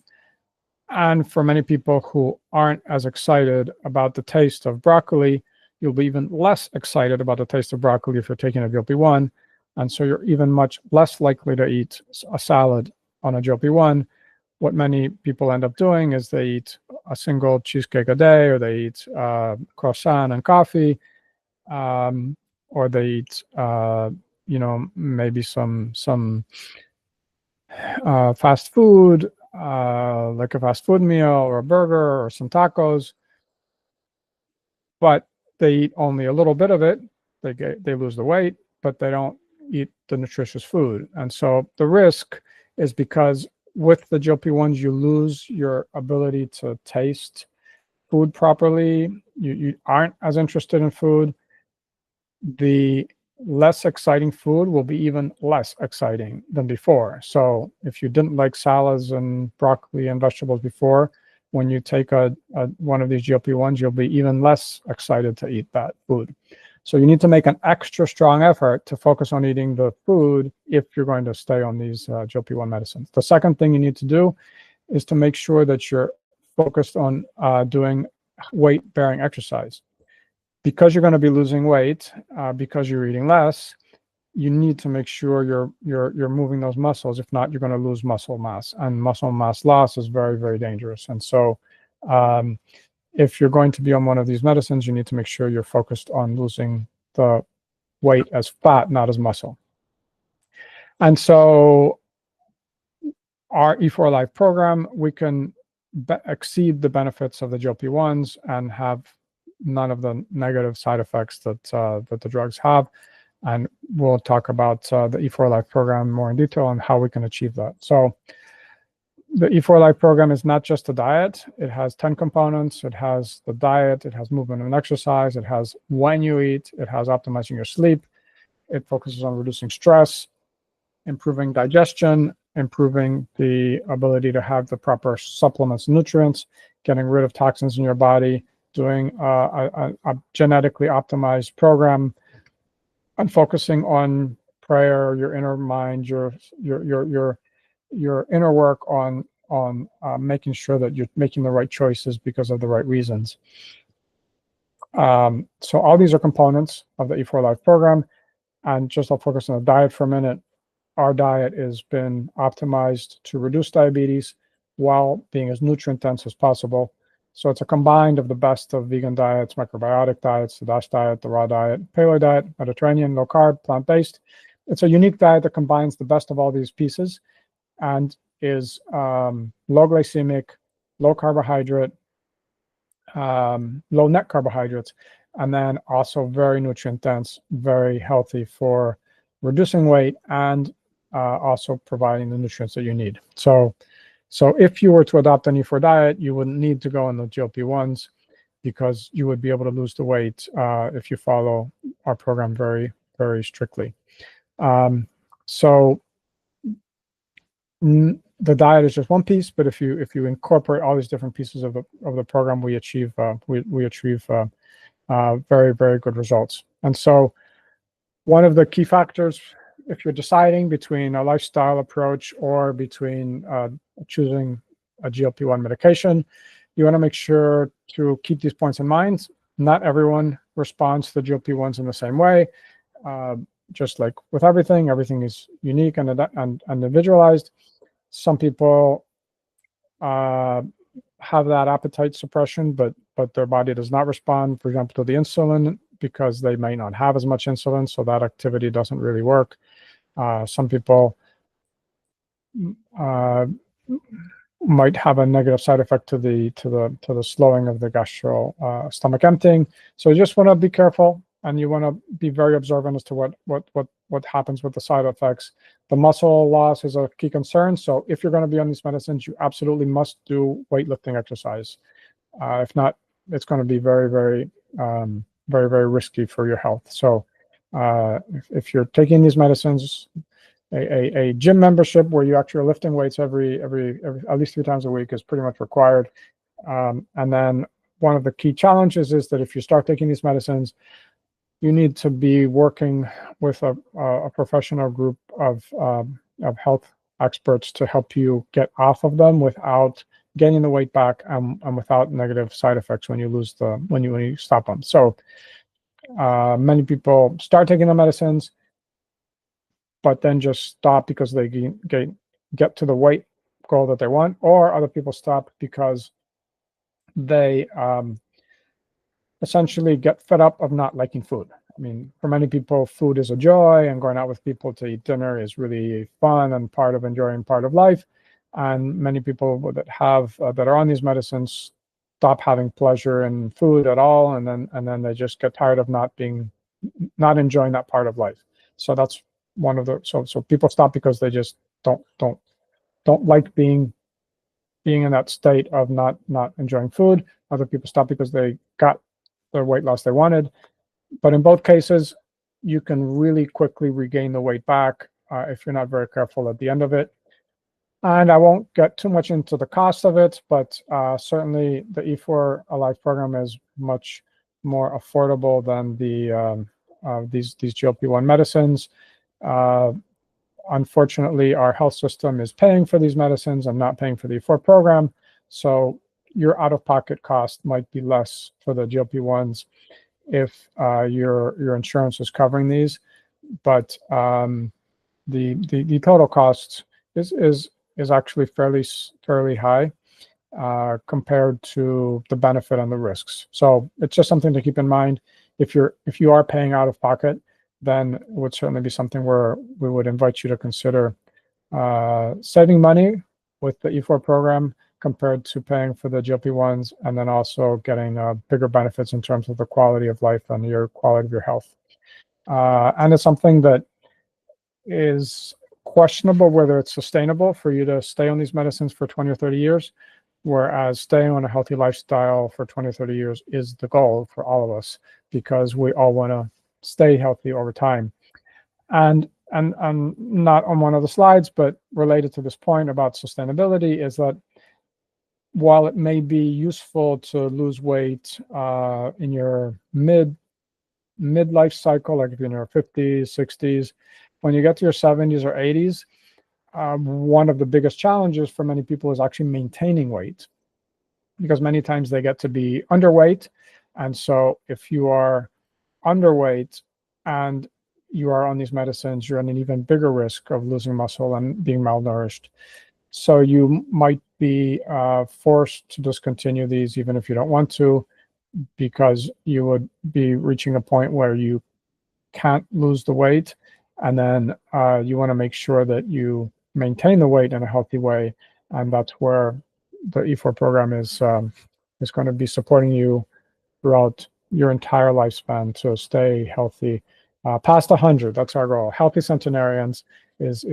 And for many people who aren't as excited about the taste of broccoli, you'll be even less excited about the taste of broccoli if you're taking a GLP-1. And so you're even much less likely to eat a salad on a GLP-1. What many people end up doing is they eat a single cheesecake a day, or they eat croissant and coffee, or they eat, maybe some fast food, like a fast food meal or a burger or some tacos, but they eat only a little bit of it. They lose the weight, but they don't eat the nutritious food. And so the risk is because with the GLP-1s, you lose your ability to taste food properly. You aren't as interested in food. The less exciting food will be even less exciting than before. So if you didn't like salads and broccoli and vegetables before, when you take one of these GLP-1s, you'll be even less excited to eat that food. So you need to make an extra strong effort to focus on eating the food if you're going to stay on these GLP-1 medicines. The second thing you need to do is to make sure that you're focused on doing weight-bearing exercise. Because you're going to be losing weight, because you're eating less, you need to make sure you're moving those muscles. If not, you're going to lose muscle mass, and muscle mass loss is very, very dangerous. And so if you're going to be on one of these medicines, you need to make sure you're focused on losing the weight as fat, not as muscle. And so our E4 Life program, we can exceed the benefits of the GLP-1s and have none of the negative side effects that the drugs have. And we'll talk about the E4 Life program more in detail and how we can achieve that. So the E4 Life program is not just a diet. It has 10 components. It has the diet, it has movement and exercise, it has when you eat, it has optimizing your sleep. It focuses on reducing stress, improving digestion, improving the ability to have the proper supplements and nutrients, getting rid of toxins in your body, doing a genetically optimized program, and focusing on prayer, your inner mind, your inner work on making sure that you're making the right choices because of the right reasons. So all these are components of the E4 Life program. And just I'll focus on the diet for a minute. Our diet has been optimized to reduce diabetes while being as nutrient dense as possible. So it's a combined of the best of vegan diets, microbiotic diets, the DASH diet, the raw diet, paleo diet, Mediterranean, low carb, plant-based. It's a unique diet that combines the best of all these pieces and is low glycemic, low carbohydrate, low net carbohydrates, and then also very nutrient dense, very healthy for reducing weight and also providing the nutrients that you need. So if you were to adopt an E4 diet, you wouldn't need to go on the GLP-1s because you would be able to lose the weight if you follow our program very, very strictly. So the diet is just one piece, but if you incorporate all these different pieces of the program, we achieve very, very good results. And so one of the key factors, if you're deciding between a lifestyle approach or between choosing a GLP-1 medication, you want to make sure to keep these points in mind. Not everyone responds to the GLP-1s in the same way. Just like with everything is unique and individualized. Some people have that appetite suppression, but their body does not respond, for example, to the insulin because they may not have as much insulin, so that activity doesn't really work. Some people might have a negative side effect to the slowing of the stomach emptying. So you just want to be careful, and you want to be very observant as to what happens with the side effects. The muscle loss is a key concern. So if you're going to be on these medicines, you absolutely must do weightlifting exercise. If not, it's going to be very, very, very, very risky for your health. So if you're taking these medicines, a gym membership where you actually are lifting weights every at least 3 times a week is pretty much required. And then one of the key challenges is that if you start taking these medicines, you need to be working with a professional group of health experts to help you get off of them without gaining the weight back and without negative side effects when you stop them. So many people start taking the medicines, but then just stop because they get to the weight goal that they want, or other people stop because they essentially get fed up of not liking food. I mean, for many people, food is a joy, and going out with people to eat dinner is really fun and part of enjoying part of life. And many people that are on these medicines stop having pleasure in food at all, and then they just get tired of not enjoying that part of life. So that's one of the so people stop because they just don't like being in that state of not enjoying food. Other people stop because they got the weight loss they wanted. But in both cases, you can really quickly regain the weight back if you're not very careful at the end of it. And I won't get too much into the cost of it, but certainly the E4 Alive program is much more affordable than these GLP-1 medicines. Unfortunately, our health system is paying for these medicines and not paying for the E4 program. So your out-of-pocket cost might be less for the GLP-1s if your insurance is covering these. But the total cost is actually fairly high compared to the benefit and the risks. So it's just something to keep in mind. If you are paying out of pocket, then it would certainly be something where we would invite you to consider saving money with the E4 program compared to paying for the GLP-1s, and then also getting bigger benefits in terms of the quality of life and your quality of your health. And it's something that is questionable whether it's sustainable for you to stay on these medicines for 20 or 30 years, whereas staying on a healthy lifestyle for 20 or 30 years is the goal for all of us, because we all want to stay healthy over time. And not on one of the slides, but related to this point about sustainability, is that while it may be useful to lose weight in your mid-life cycle, like if you're in your 50s, 60s, when you get to your 70s or 80s, one of the biggest challenges for many people is actually maintaining weight, because many times they get to be underweight. And so if you are underweight and you are on these medicines, you're at an even bigger risk of losing muscle and being malnourished. So you might be forced to discontinue these even if you don't want to, because you would be reaching a point where you can't lose the weight. And then you want to make sure that you maintain the weight in a healthy way. And that's where the E4 program is going to be supporting you throughout your entire lifespan to stay healthy past 100. That's our goal. Healthy centenarians is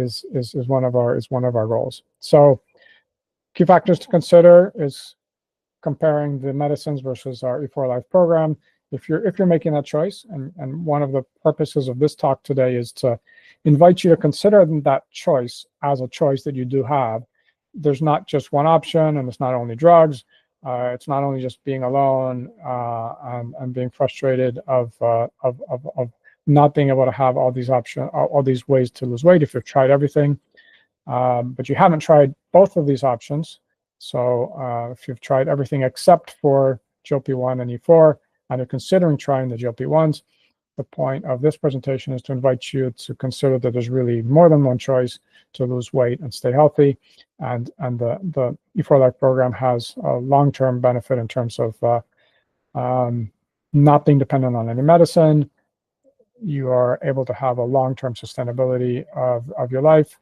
one of our goals. So key factors to consider is comparing the medicines versus our E4 Life program. If you're making that choice, and one of the purposes of this talk today is to invite you to consider that choice as a choice that you do have. There's not just one option, and it's not only drugs. It's not only just being alone and being frustrated of not being able to have all these options, all these ways to lose weight if you've tried everything, but you haven't tried both of these options. So if you've tried everything except for GLP-1 and E4, and you're considering trying the GLP-1s, the point of this presentation is to invite you to consider that there's really more than one choice to lose weight and stay healthy. And the E4 Life program has a long-term benefit in terms of not being dependent on any medicine. You are able to have a long-term sustainability of your life.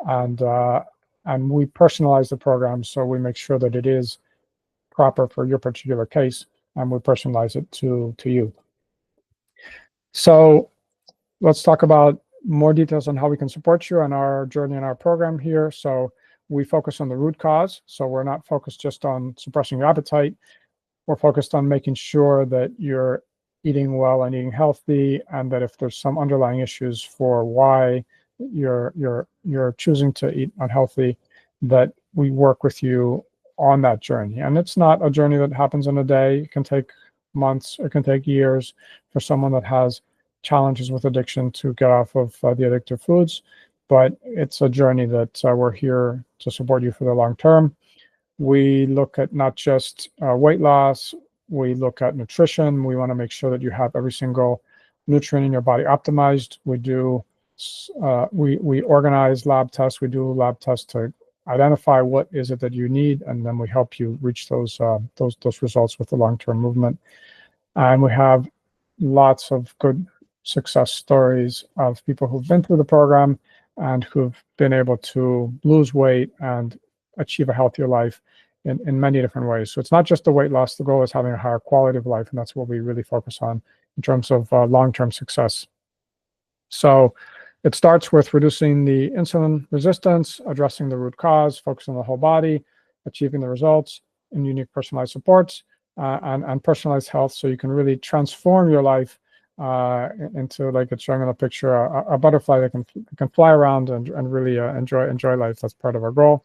And we personalize the program, so we make sure that it is proper for your particular case, and we personalize it to you. So let's talk about more details on how we can support you on our journey in our program here. So we focus on the root cause. So we're not focused just on suppressing your appetite. We're focused on making sure that you're eating well and eating healthy, and that if there's some underlying issues for why you're choosing to eat unhealthy, that we work with you on that journey. And it's not a journey that happens in a day. It can take months, it can take years for someone that has challenges with addiction to get off of the addictive foods. But it's a journey that we're here to support you for the long term. We look at not just weight loss, we look at nutrition. We want to make sure that you have every single nutrient in your body optimized. We do we organize lab tests. We do lab tests to identify what is it that you need, and then we help you reach those results with the long-term movement. And we have lots of good success stories of people who've been through the program and who've been able to lose weight and achieve a healthier life in many different ways. So it's not just the weight loss. The goal is having a higher quality of life, and that's what we really focus on in terms of long-term success. So it starts with reducing the insulin resistance, addressing the root cause, focusing on the whole body, achieving the results, and unique personalized supports, and personalized health, so you can really transform your life into, like it's showing in the picture, a butterfly that can fly around and really enjoy life. That's part of our goal.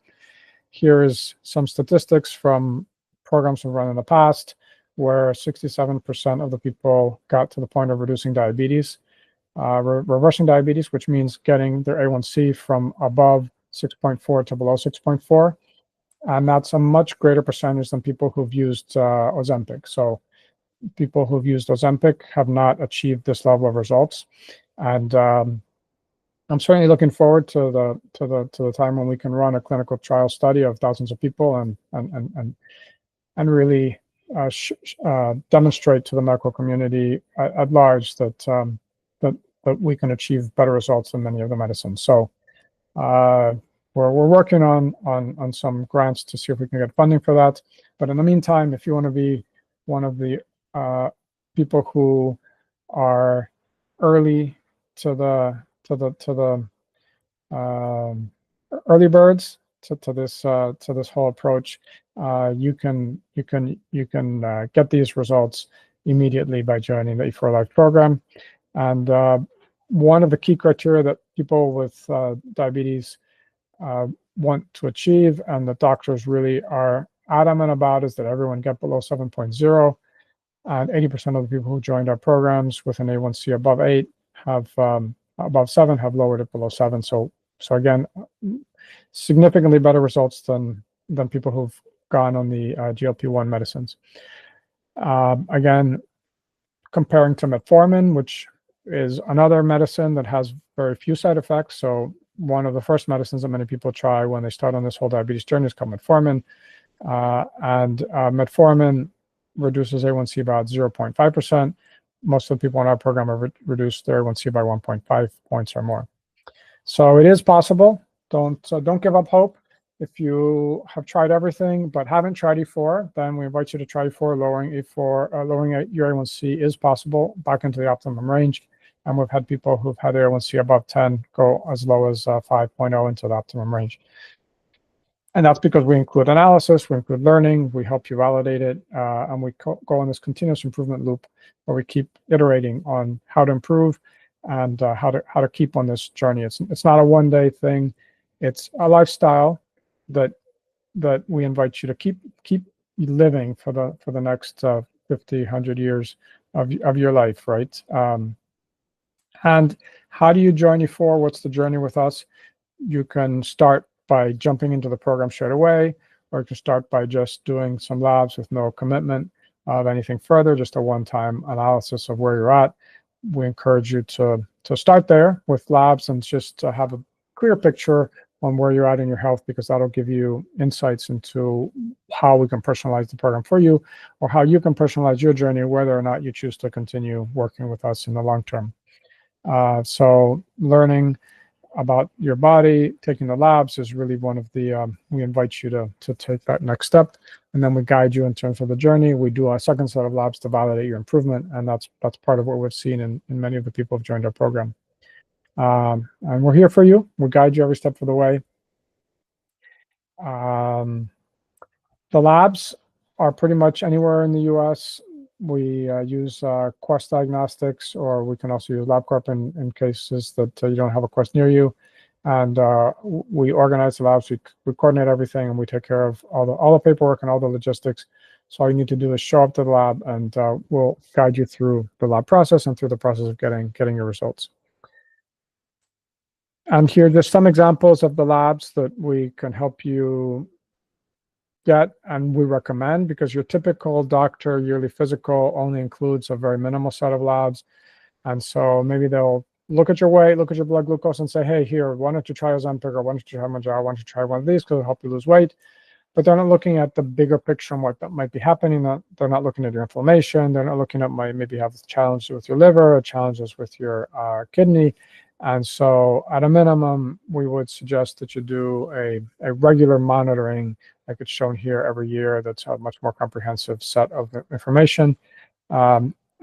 Here is some statistics from programs we've run in the past, where 67% of the people got to the point of reducing diabetes, reversing diabetes, which means getting their A1C from above 6.4 to below 6.4. And that's a much greater percentage than people who've used Ozempic. So people who've used Ozempic have not achieved this level of results. And I'm certainly looking forward to the time when we can run a clinical trial study of thousands of people and really demonstrate to the medical community at large that we can achieve better results than many of the medicines. So we're working on some grants to see if we can get funding for that. But in the meantime, if you want to be one of the people who are early to the early birds to this whole approach, you can get these results immediately by joining the E4 Life program. And one of the key criteria that people with diabetes want to achieve, and the doctors really are adamant about, is that everyone get below 7.0. And 80% of the people who joined our programs with an A1C above 8 have above 7 have lowered it below 7. So again, significantly better results than people who've gone on the GLP-1 medicines. Again, comparing to metformin, which is another medicine that has very few side effects. So one of the first medicines that many people try when they start on this whole diabetes journey is called metformin. Metformin reduces A1C about 0.5%. Most of the people in our program have reduced their A1C by 1.5 points or more. So it is possible. Don't give up hope. If you have tried everything but haven't tried E4, then we invite you to try E4. Lowering your A1C is possible back into the optimum range. And we've had people who've had A1C above 10 go as low as 5.0 into the optimum range. And that's because we include analysis, we include learning, we help you validate it, and we go on this continuous improvement loop where we keep iterating on how to improve and how to keep on this journey. It's not a one-day thing; it's a lifestyle that we invite you to keep living for the next 50, 100 years of your life, right? And how do you join E4? What's the journey with us? You can start by jumping into the program straight away, or you can start by just doing some labs with no commitment of anything further, just a one-time analysis of where you're at. We encourage you to start there with labs and just to have a clear picture on where you're at in your health, because that'll give you insights into how we can personalize the program for you, or how you can personalize your journey, whether or not you choose to continue working with us in the long term. So learning about your body, taking the labs is really one of the, we invite you to take that next step, and then we guide you in terms of the journey. We do a second set of labs to validate your improvement, and that's part of what we've seen in many of the people who've joined our program. And we're here for you. We'll guide you every step of the way. The labs are pretty much anywhere in the US. We use Quest Diagnostics, or we can also use LabCorp in cases that you don't have a Quest near you. And we organize the labs, we coordinate everything, and we take care of all the paperwork and all the logistics. So all you need to do is show up to the lab, and we'll guide you through the lab process and through the process of getting your results. And here are just some examples of the labs that we can help you get, and we recommend, because your typical doctor yearly physical only includes a very minimal set of labs. And so maybe they'll look at your weight, look at your blood glucose, and say, hey, here, why don't you try Ozempic, or why don't you try Mounjaro, why don't you try one of these because it'll help you lose weight. But they're not looking at the bigger picture and what that might be happening. They're not looking at your inflammation. They're not looking at maybe have challenges with your liver or challenges with your kidney. And so at a minimum, we would suggest that you do a regular monitoring, like it's shown here, every year. That's a much more comprehensive set of information.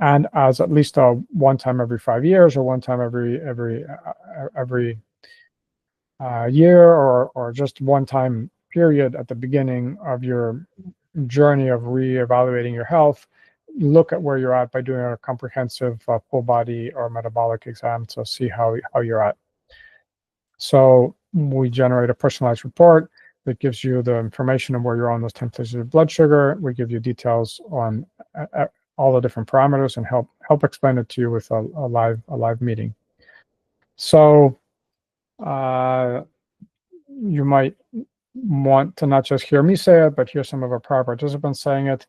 and as at least a one time every 5 years or one time every year, or just one time period at the beginning of your journey of reevaluating your health. Look at where you're at by doing a comprehensive full body or metabolic exam to see how you're at. So we generate a personalized report that gives you the information of where you're on those templates of blood sugar. We give you details on all the different parameters and help explain it to you with a live meeting. So you might want to not just hear me say it, but hear some of our prior participants saying it.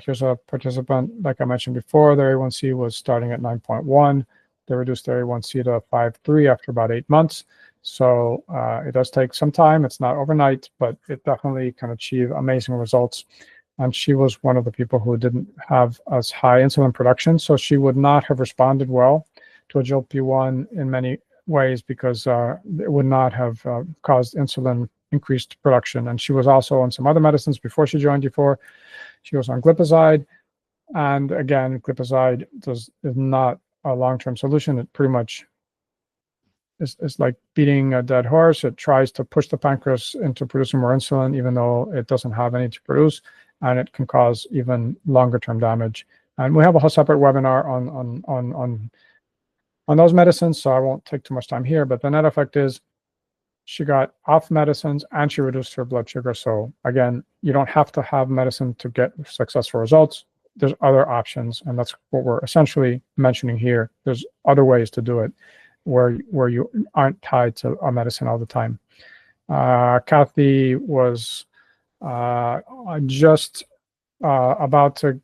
Here's a participant, like I mentioned before, their A1C was starting at 9.1. They reduced their A1C to 5.3 after about 8 months. So it does take some time. It's not overnight, but it definitely can achieve amazing results. And she was one of the people who didn't have as high insulin production, so she would not have responded well to a GLP-1 in many ways because it would not have caused insulin increased production. And she was also on some other medicines before she joined U4. She was on glipizide, and again, glipizide is not a long-term solution. It pretty much is like beating a dead horse. It tries to push the pancreas into producing more insulin, even though it doesn't have any to produce, and it can cause even longer-term damage. And we have a whole separate webinar on those medicines, so I won't take too much time here. But the net effect is she got off medicines and she reduced her blood sugar. So again, you don't have to have medicine to get successful results. There's other options, and that's what we're essentially mentioning here. There's other ways to do it where you aren't tied to a medicine all the time. Kathy was just about to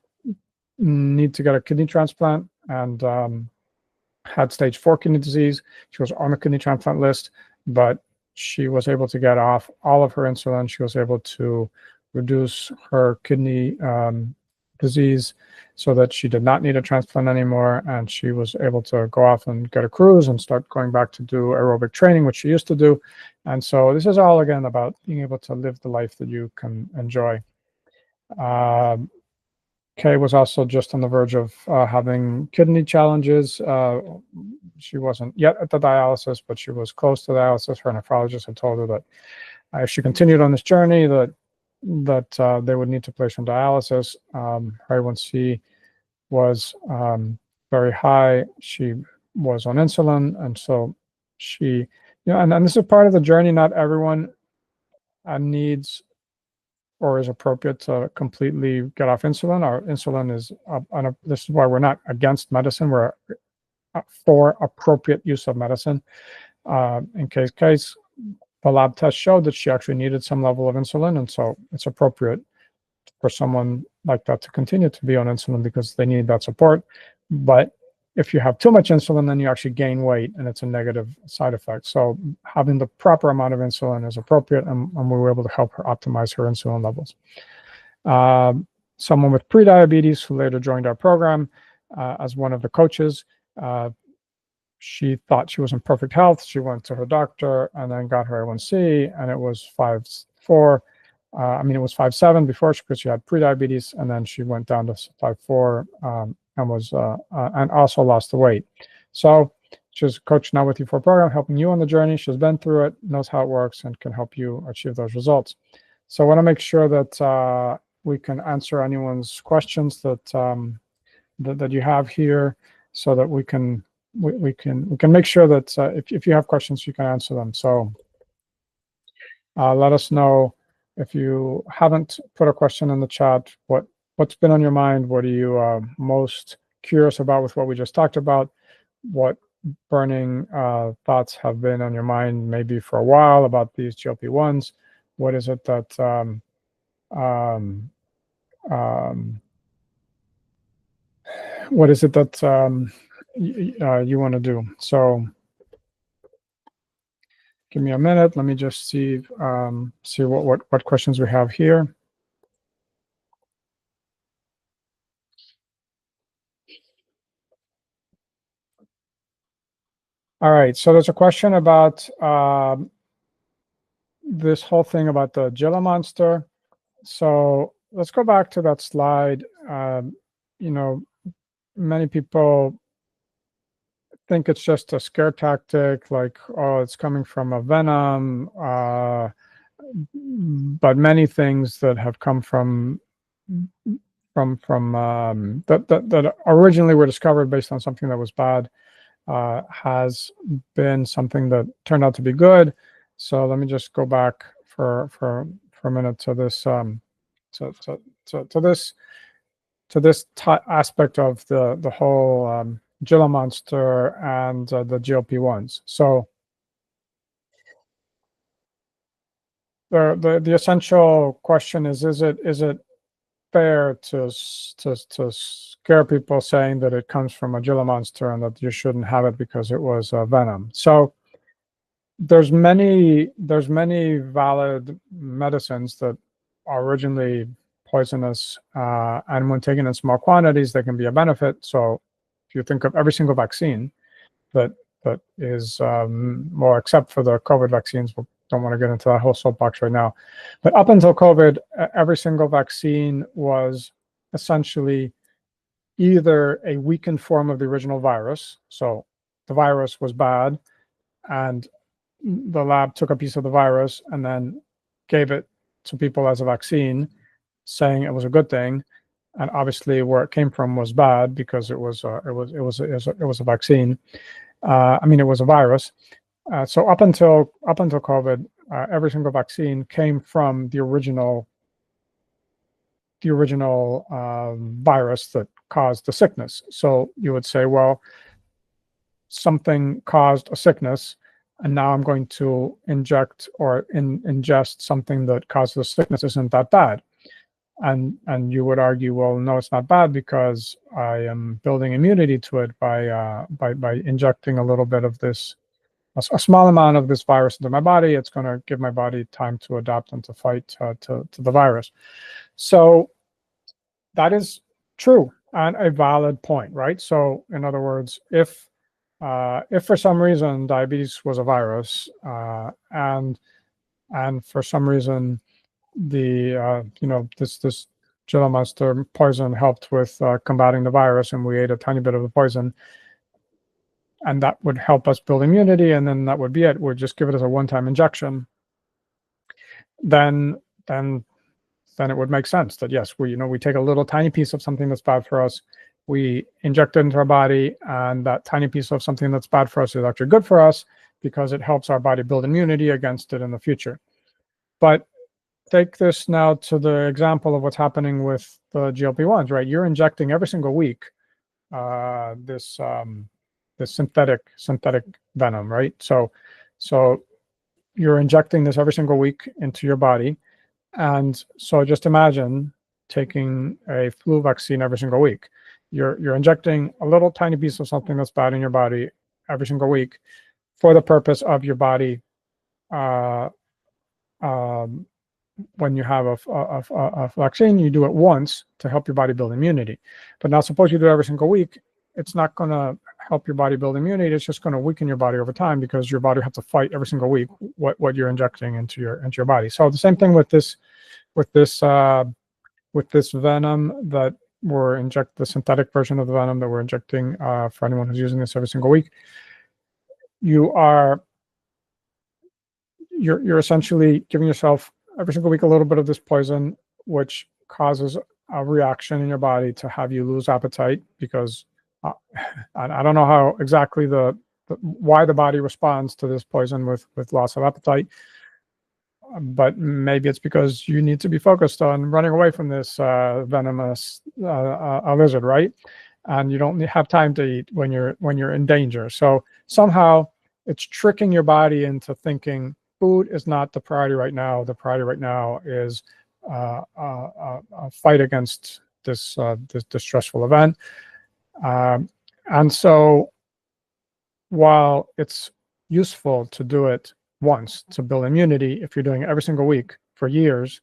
need to get a kidney transplant and had stage 4 kidney disease. She was on the kidney transplant list, but she was able to get off all of her insulin. She was able to reduce her kidney disease so that she did not need a transplant anymore, and she was able to go off and get a cruise and start going back to do aerobic training, which she used to do. And so this is all, again, about being able to live the life that you can enjoy. Kay was also just on the verge of having kidney challenges. She wasn't yet at the dialysis, but she was close to dialysis. Her nephrologist had told her that if she continued on this journey, that they would need to place her on dialysis. Her A1C was very high. She was on insulin, and so she, and this is part of the journey. Not everyone needs or is appropriate to completely get off insulin. Our insulin is, this is why we're not against medicine. We're for appropriate use of medicine. In Kay's case, the lab test showed that she actually needed some level of insulin, and so it's appropriate for someone like that to continue to be on insulin because they need that support. But if you have too much insulin, then you actually gain weight, and it's a negative side effect. So having the proper amount of insulin is appropriate, and we were able to help her optimize her insulin levels. Someone with prediabetes who later joined our program as one of the coaches, she thought she was in perfect health. She went to her doctor and then got her A1C, and it was 5.4. It was 5.7 before because she had prediabetes, and then she went down to 5.4 and was and also lost the weight. So she's a coach now with U4 program, helping you on the journey. She's been through it, knows how it works, and can help you achieve those results. So I want to make sure that we can answer anyone's questions that that you have here, so that we can make sure that if you have questions, you can answer them. So let us know if you haven't put a question in the chat. What's been on your mind? What are you most curious about with what we just talked about? What burning thoughts have been on your mind maybe for a while about these GLP-1s? What is it that you want to do? So give me a minute. Let me just see what questions we have here. All right, so there's a question about this whole thing about the Gila monster. So let's go back to that slide. many people think it's just a scare tactic, like, oh, it's coming from a venom, but many things that have come from that originally were discovered based on something that was bad has been something that turned out to be good. So let me just go back for a minute to this to this aspect of the whole Gila monster and the GLP-1s. So the essential question is it fair to scare people saying that it comes from a Gila monster and that you shouldn't have it because it was venom? So there's many valid medicines that are originally poisonous, and when taken in small quantities, they can be a benefit. So if you think of every single vaccine that is, well, except for the COVID vaccines, we don't want to get into that whole soapbox right now. But up until COVID, every single vaccine was essentially either a weakened form of the original virus. So the virus was bad, and the lab took a piece of the virus and then gave it to people as a vaccine, saying it was a good thing. And obviously, where it came from was bad because it was a vaccine. I mean, it was a virus. So up until COVID, every single vaccine came from the original virus that caused the sickness. So you would say, well, something caused a sickness, and now I'm going to inject or ingest something that causes a sickness. Isn't that bad? And you would argue, well, no, it's not bad because I am building immunity to it by injecting a little bit of this, a small amount of this virus into my body. It's going to give my body time to adapt and to fight to the virus. So that is true and a valid point, right? So in other words, if for some reason diabetes was a virus, and for some reason the this Gila monster poison helped with combating the virus, and we ate a tiny bit of the poison, and that would help us build immunity, and then that would be it. We'd just give it as a one-time injection. Then it would make sense that yes, we take a little tiny piece of something that's bad for us, we inject it into our body, and that tiny piece of something that's bad for us is actually good for us because it helps our body build immunity against it in the future. But take this now to the example of what's happening with the GLP-1s, right? You're injecting every single week this synthetic venom, right? So you're injecting this every single week into your body. And so just imagine taking a flu vaccine every single week. You're injecting a little tiny piece of something that's bad in your body every single week for the purpose of your body, when you have a vaccine, you do it once to help your body build immunity. But now suppose you do it every single week, it's not going to help your body build immunity. It's just going to weaken your body over time because your body has to fight every single week what you're injecting into your body. So the same thing with this venom that we're injecting, the synthetic version of the venom that we're injecting for anyone who's using this every single week. You're essentially giving yourself every single week a little bit of this poison, which causes a reaction in your body to have you lose appetite, because I don't know how exactly why the body responds to this poison with loss of appetite, but maybe it's because you need to be focused on running away from this venomous lizard, right? And you don't have time to eat when you're in danger. So somehow it's tricking your body into thinking food is not the priority right now. The priority right now is a fight against this stressful event. And so while it's useful to do it once to build immunity, if you're doing it every single week for years,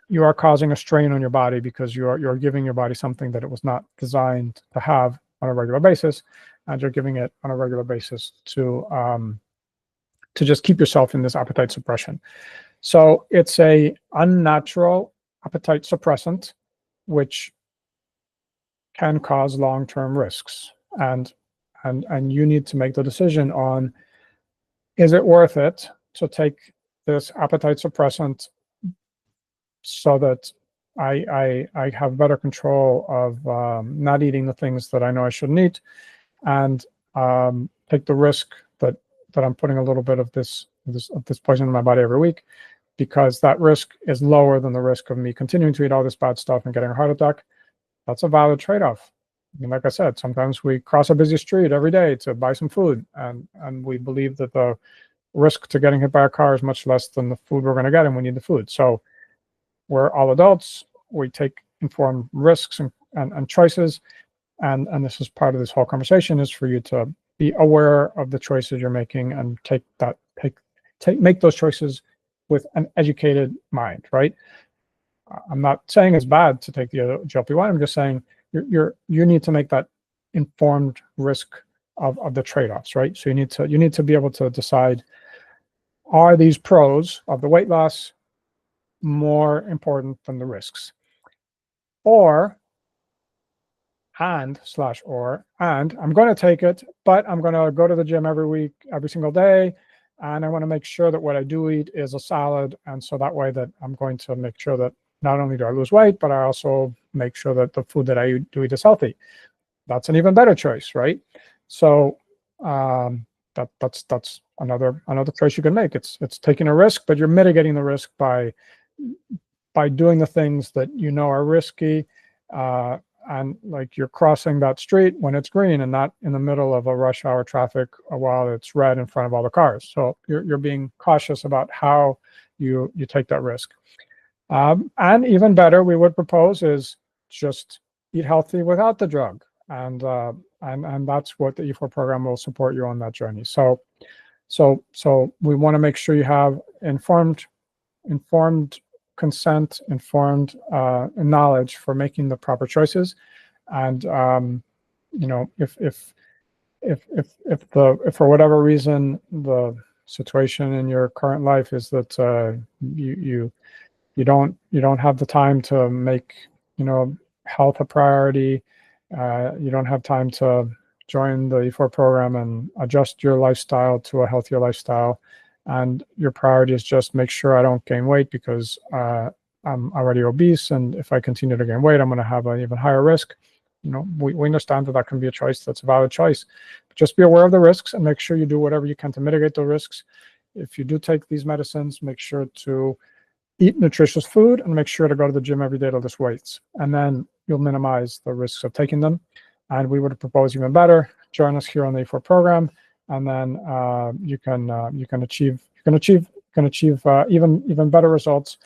you are causing a strain on your body because you're giving your body something that it was not designed to have on a regular basis, and you're giving it on a regular basis to just keep yourself in this appetite suppression. So it's a unnatural appetite suppressant, which can cause long-term risks, and you need to make the decision on, is it worth it to take this appetite suppressant so that I have better control of not eating the things that I know I shouldn't eat, and take the risk that I'm putting a little bit of this poison in my body every week, because that risk is lower than the risk of me continuing to eat all this bad stuff and getting a heart attack. That's a valid trade-off. I mean, like I said, sometimes we cross a busy street every day to buy some food, and we believe that the risk to getting hit by a car is much less than the food we're going to get, and we need the food. So we're all adults. We take informed risks and choices, and this is part of this whole conversation, is for you to be aware of the choices you're making and make those choices with an educated mind, right? I'm not saying it's bad to take the GLP-1. I'm just saying you need to make that informed risk of the trade-offs, right? So you need to be able to decide, are these pros of the weight loss more important than the risks? And I'm going to take it, but I'm going to go to the gym every week, every single day, and I want to make sure that what I do eat is a salad, and so that way that I'm going to make sure that not only do I lose weight, but I also make sure that the food that I do eat is healthy. That's an even better choice, right? So that's another choice you can make. It's taking a risk, but you're mitigating the risk by doing the things that you know are risky, and like you're crossing that street when it's green and not in the middle of a rush hour traffic while it's red in front of all the cars. So you're being cautious about how you take that risk. And even better, we would propose, is just eat healthy without the drug, and that's what the E4 program will support you on that journey. So we want to make sure you have informed consent, informed knowledge for making the proper choices. And if for whatever reason the situation in your current life is that you don't have the time to make health a priority, you don't have time to join the E4 program and adjust your lifestyle to a healthier lifestyle, and your priority is just make sure I don't gain weight because I'm already obese, and if I continue to gain weight, I'm going to have an even higher risk. We understand that can be a choice. That's a valid choice. But just be aware of the risks and make sure you do whatever you can to mitigate the risks. If you do take these medicines, make sure to eat nutritious food and make sure to go to the gym every day to lift weights, and then you'll minimize the risks of taking them. And we would propose even better, join us here on the E4 program, and then you can achieve even better results,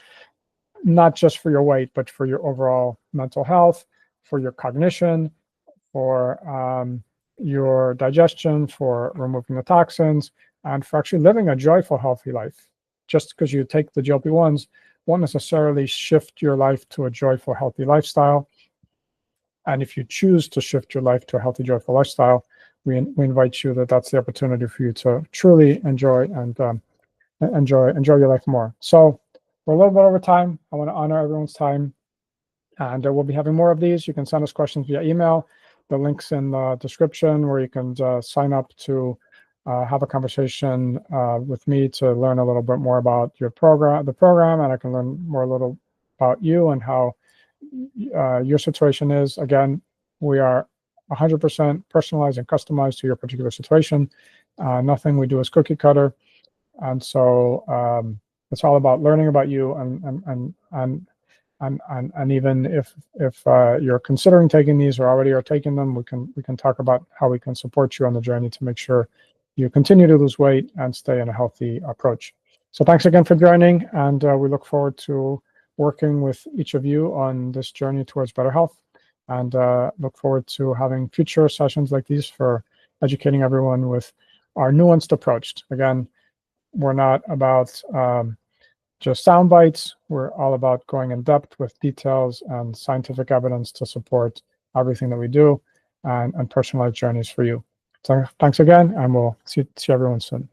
not just for your weight, but for your overall mental health, for your cognition, for your digestion, for removing the toxins, and for actually living a joyful, healthy life. Just because you take the GLP-1s won't necessarily shift your life to a joyful, healthy lifestyle. And if you choose to shift your life to a healthy, joyful lifestyle, we invite you that's the opportunity for you to truly enjoy and enjoy your life more. So we're a little bit over time. I want to honor everyone's time, and we'll be having more of these. You can send us questions via email. The link's in the description where you can sign up to have a conversation with me to learn a little bit more about the program, and I can learn a little about you and how your situation is. Again, we are 100% personalized and customized to your particular situation. Nothing we do is cookie cutter, and so it's all about learning about you. And even if you're considering taking these or already are taking them, we can talk about how we can support you on the journey to make sure you continue to lose weight and stay in a healthy approach. So thanks again for joining, and we look forward to working with each of you on this journey towards better health, and look forward to having future sessions like these for educating everyone with our nuanced approach. Again, we're not about just sound bites. We're all about going in depth with details and scientific evidence to support everything that we do, and personalized journeys for you. So thanks again, and we'll see everyone soon.